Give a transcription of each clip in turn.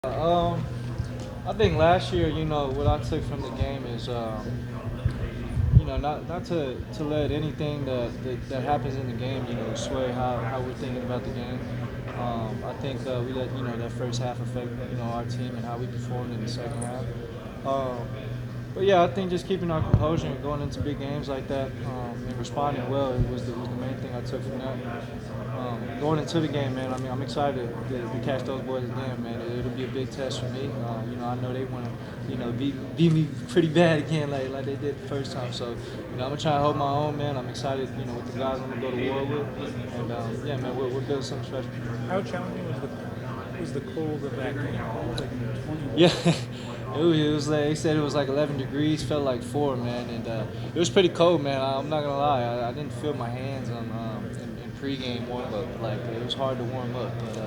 I think last year, what I took from the game is, not to let anything that happens in the game, sway how we're thinking about the game. I think we let that first half affect our team and how we performed in the second half. Um, but yeah, I think just keeping our composure and going into big games like that and responding well was the main thing I took from that. Going into the game, man, I mean, I'm excited to catch those boys again, man. It'll be a big test for me. I know they want to, beat me pretty bad again, like they did the first time. So, I'm gonna try to hold my own, man. I'm excited, with the guys I'm gonna go to war with, and yeah, man, we'll build something special. How challenging was the cold of that game? It was like in the 20s. Yeah. It was like they said it was like 11 degrees, felt like 4, man, and it was pretty cold, man. I'm not gonna lie, I didn't feel my hands in pregame warm up. Like it was hard to warm up, but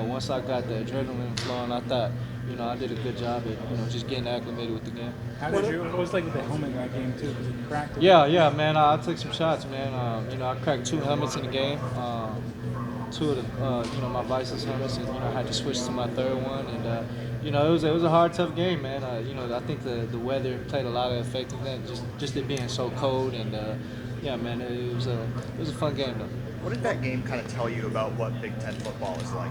once I got the adrenaline flowing, I thought I did a good job at just getting acclimated with the game. How did you? What was like with the helmet that game too? Was it cracked? Yeah, man. I took some shots, man. I cracked 2 helmets in the game. Two of the, my Vice's helmets, and I had to switch to my third one, and it was a hard, tough game, man. I think the weather played a lot of effect in that, just it being so cold, and yeah, man, it was a fun game though. What did that game kind of tell you about what Big Ten football is like?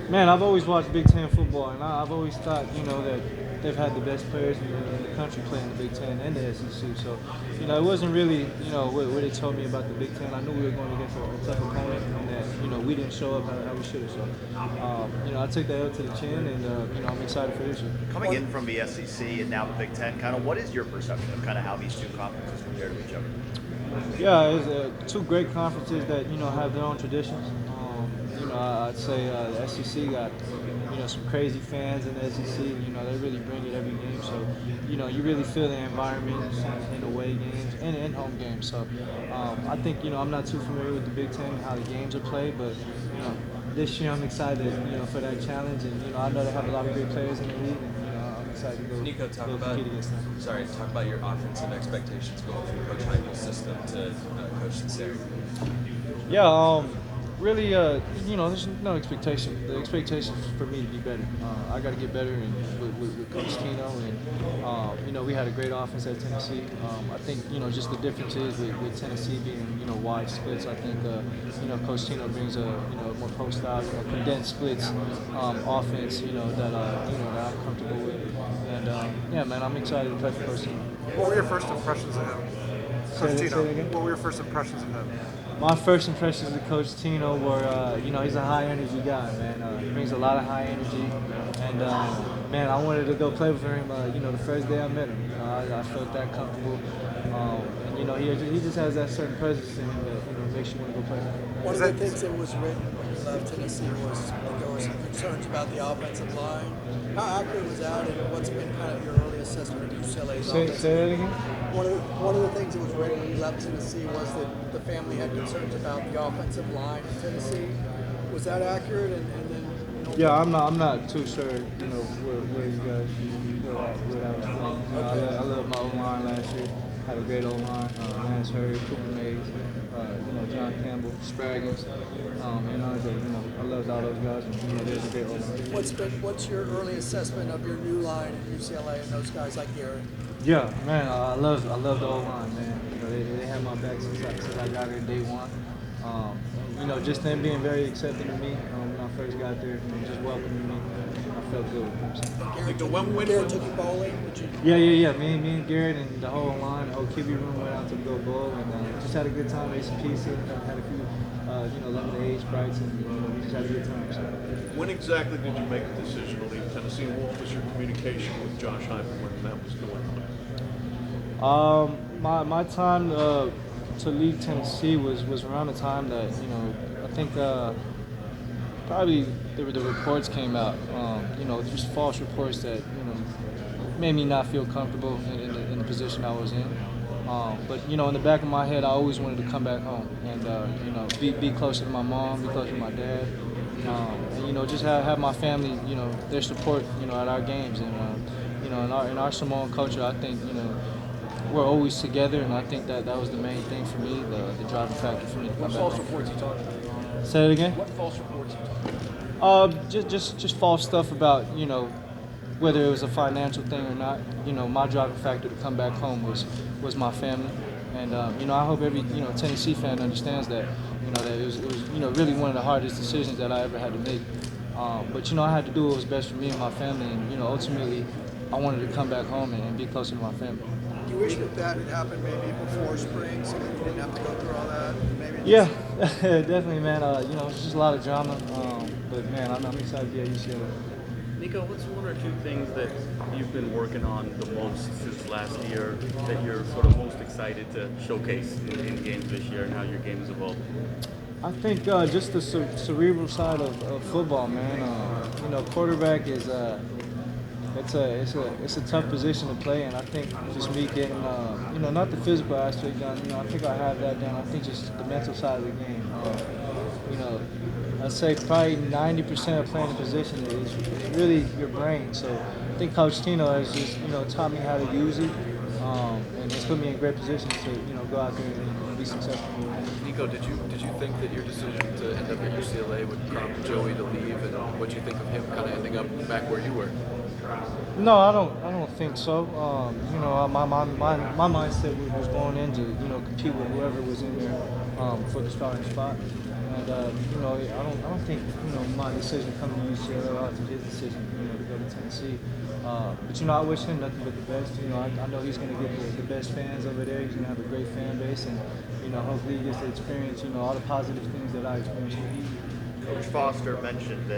Man, I've always watched Big Ten football, and I've always thought, that they've had the best players in the country playing the Big Ten and the SEC. So, it wasn't really, what they told me about the Big Ten. I knew we were going against a tough opponent, and that, we didn't show up how we should have. So, I took that L to the chin, and, I'm excited for this year. Coming in from the SEC and now the Big Ten, kind of what is your perception of kind of how these two conferences compare to each other? Yeah, it's two great conferences that have their own traditions. I'd say the SEC got some crazy fans in the SEC. They really bring it every game. So you really feel the environment in away games and in home games. So I think I'm not too familiar with the Big Ten and how the games are played, but this year I'm excited for that challenge, and I know they have a lot of great players in the league. And, I'm excited to go. Nico, compete against them. talk about your offensive expectations going from Coach Heupel's system to Coach Sincere. Yeah, really, there's no expectation. The expectation is for me to be better. I got to get better with Coach Tino, and we had a great offense at Tennessee. I think just the difference is with Tennessee being wide splits. I think Coach Tino brings a more post style, condensed splits offense. That I'm comfortable with, and yeah, man, I'm excited to play for Coach Tino. What were your first impressions of him? Coach Say Tino. that again? What were your first impressions of him? My first impressions of Coach Tino were, he's a high energy guy, man. He brings a lot of high energy, and man, I wanted to go play for him. The first day I met him, I felt that comfortable, and he just has that certain presence in him that makes you want to go play for him. One of the things that was written when you left Tennessee was that there were some concerns about the offensive line. How accurate was that, and what's been kind of your early assessment of UCLA's offensive Say that again. One of the things that was written when you left Tennessee was that the family had concerns about the offensive line in Tennessee. Was that accurate? And then Yeah, I'm not too sure, where you guys where that was from. I love my O-line last year. Had a great O-line. Lance Hurd, Cooper Mays, John Campbell, Spraggins, and Andre. I loved all those guys, and there's a great O-line. what's your early assessment of your new line at UCLA and those guys like Garrett? Yeah, man, I love the O-line, man. They had my back since I got here day one. Just them being very accepting of me when I first got there, and just welcoming me. I felt good with them. So. Garrett took you bowling? Yeah. Me and Garrett and the whole line, the whole QB room went out to go bowl, and just had a good time. Ate some pizza, had a few, lemonade, Sprites, and we just had a good time. So. When exactly did you make the decision to leave Tennessee, and what was your communication with Josh Heupel when that was going on? My time to leave Tennessee was around the time that I think probably the reports came out. Just false reports that made me not feel comfortable in the position I was in. But in the back of my head, I always wanted to come back home and be closer to my mom, be closer to my dad, and just have my family, their support, at our games, and in our Samoan culture, I think we're always together, and I think that was the main thing for me, the driving factor for me to come What back. false reports you talking about? Say it again. What false reports you talking about? Just false stuff about whether it was a financial thing or not. My driving factor to come back home was my family, and I hope every Tennessee fan understands that that it was really one of the hardest decisions that I ever had to make. But I had to do what was best for me and my family, and ultimately I wanted to come back home and be closer to my family. Do you wish that had happened maybe before spring, so that you didn't have to go through all that? Maybe Yeah, definitely, man. It's just a lot of drama, but man, I'm excited to be at UCLA. Nico, what's one or two things that you've been working on the most since last year that you're sort of most excited to showcase in games this year and how your game has evolved? I think just the cerebral side of football, man. Quarterback is it's a tough position to play, and I think just me getting not the physical aspect done. I think I have that down. I think just the mental side of the game. I'd say probably 90% of playing the position is really your brain. So I think Coach Tino has just taught me how to use it, and it's put me in great positions to go out there and be successful. Nico, did you think that your decision to end up at UCLA would prompt Joey to leave, and what do you think of him kind of ending up back where you were? No, I don't think so. My mindset was going in to compete with whoever was in there for the starting spot, and I don't think my decision coming to UCLA relative to his decision to go to Tennessee. But I wish him nothing but the best. I know he's going to get the best fans over there. He's going to have a great fan base, and hopefully he gets to experience all the positive things that I experienced. Coach Foster mentioned that